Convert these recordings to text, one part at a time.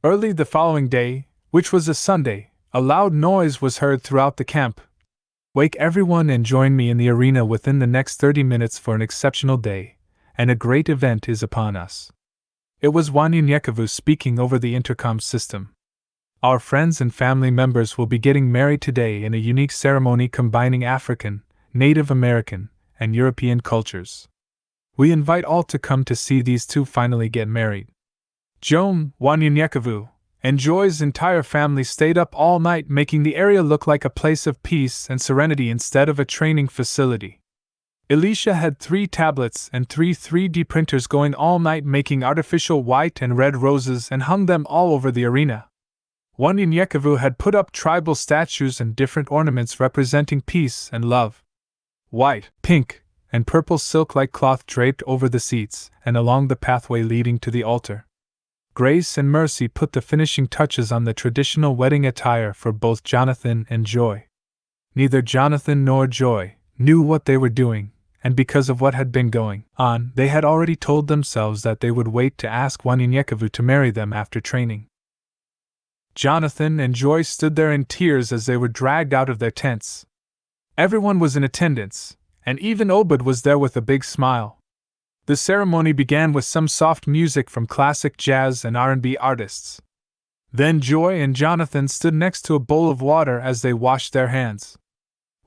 Early the following day, which was a Sunday, a loud noise was heard throughout the camp. Wake everyone and join me in the arena within the next 30 minutes for an exceptional day, and a great event is upon us. It was Wanyanyekavu speaking over the intercom system. Our friends and family members will be getting married today in a unique ceremony combining African, Native American, and European cultures. We invite all to come to see these two finally get married. Joan, Wanyanyekavu, and Joy's entire family stayed up all night making the area look like a place of peace and serenity instead of a training facility. Elisha had 3 tablets and 3 3D printers going all night making artificial white and red roses and hung them all over the arena. Wanyanyekavu had put up tribal statues and different ornaments representing peace and love. White, pink, and purple silk-like cloth draped over the seats and along the pathway leading to the altar. Grace and Mercy put the finishing touches on the traditional wedding attire for both Jonathan and Joy. Neither Jonathan nor Joy knew what they were doing, and because of what had been going on, they had already told themselves that they would wait to ask Wanyanyekavu to marry them after training. Jonathan and Joy stood there in tears as they were dragged out of their tents. Everyone was in attendance, and even Obed was there with a big smile. The ceremony began with some soft music from classic jazz and R&B artists. Then Joy and Jonathan stood next to a bowl of water as they washed their hands.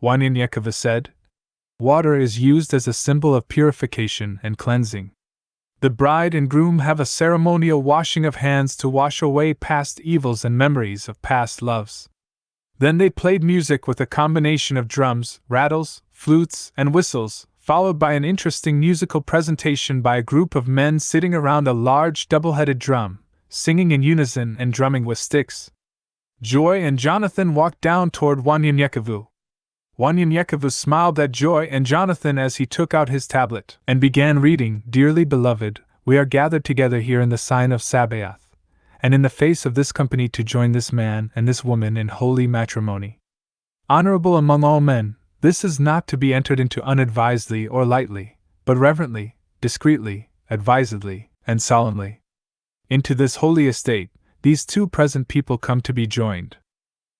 Wanyanyekavu said, "Water is used as a symbol of purification and cleansing. The bride and groom have a ceremonial washing of hands to wash away past evils and memories of past loves." Then they played music with a combination of drums, rattles, flutes, and whistles, followed by an interesting musical presentation by a group of men sitting around a large double-headed drum, singing in unison and drumming with sticks. Joy and Jonathan walked down toward Wanyanyekavu. Wanyanyekavu smiled at Joy and Jonathan as he took out his tablet and began reading, "Dearly beloved, we are gathered together here in the sign of Sabaoth, and in the face of this company to join this man and this woman in holy matrimony. Honorable among all men, this is not to be entered into unadvisedly or lightly, but reverently, discreetly, advisedly, and solemnly. Into this holy estate, these two present people come to be joined.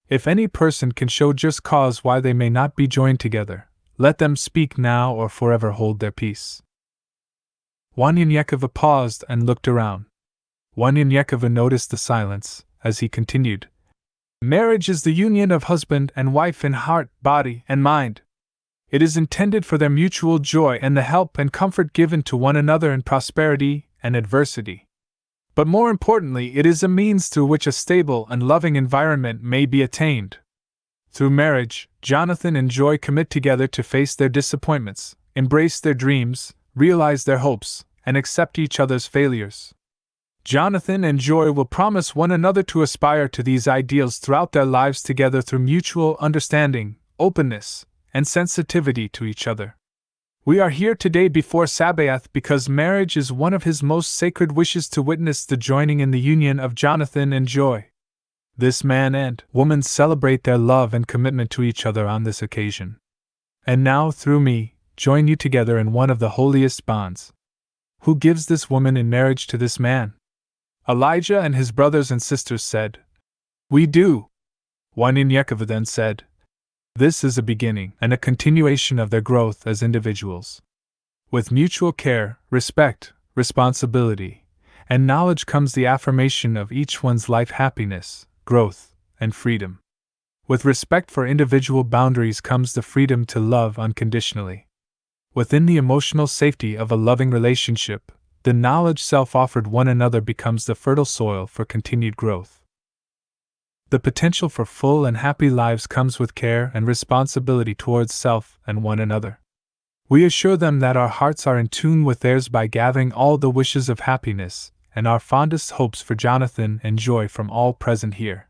If any person can show just cause why they may not be joined together, let them speak now or forever hold their peace." Wanyanyekavu paused and looked around. Wanyanyekavu noticed the silence, as he continued, "Marriage is the union of husband and wife in heart, body, and mind. It is intended for their mutual joy and the help and comfort given to one another in prosperity and adversity. But more importantly, it is a means through which a stable and loving environment may be attained. Through marriage, Jonathan and Joy commit together to face their disappointments, embrace their dreams, realize their hopes, and accept each other's failures. Jonathan and Joy will promise one another to aspire to these ideals throughout their lives together through mutual understanding, openness, and sensitivity to each other. We are here today before Sabaoth because marriage is one of his most sacred wishes to witness the joining in the union of Jonathan and Joy. This man and woman celebrate their love and commitment to each other on this occasion. And now, through me, join you together in one of the holiest bonds. Who gives this woman in marriage to this man?" Elijah and his brothers and sisters said, "We do." Wanyanyekavu then said, "This is a beginning and a continuation of their growth as individuals. With mutual care, respect, responsibility, and knowledge comes the affirmation of each one's life happiness, growth, and freedom. With respect for individual boundaries comes the freedom to love unconditionally. Within the emotional safety of a loving relationship, the knowledge self-offered one another becomes the fertile soil for continued growth. The potential for full and happy lives comes with care and responsibility towards self and one another. We assure them that our hearts are in tune with theirs by gathering all the wishes of happiness and our fondest hopes for Jonathan and Joy from all present here.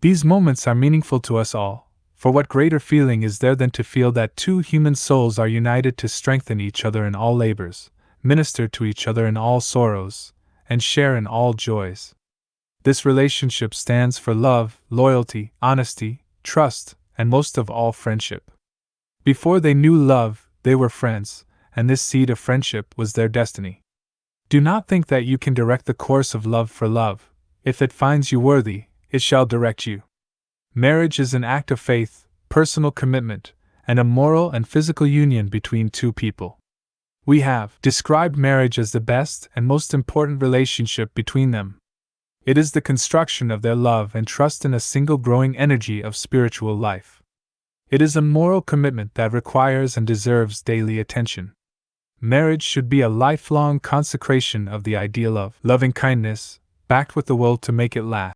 These moments are meaningful to us all, for what greater feeling is there than to feel that two human souls are united to strengthen each other in all labors, minister to each other in all sorrows, and share in all joys. This relationship stands for love, loyalty, honesty, trust, and most of all friendship. Before they knew love, they were friends, and this seed of friendship was their destiny. Do not think that you can direct the course of love for love. If it finds you worthy, it shall direct you. Marriage is an act of faith, personal commitment, and a moral and physical union between two people. We have described marriage as the best and most important relationship between them. It is the construction of their love and trust in a single growing energy of spiritual life. It is a moral commitment that requires and deserves daily attention. Marriage should be a lifelong consecration of the ideal of loving kindness, backed with the will to make it last.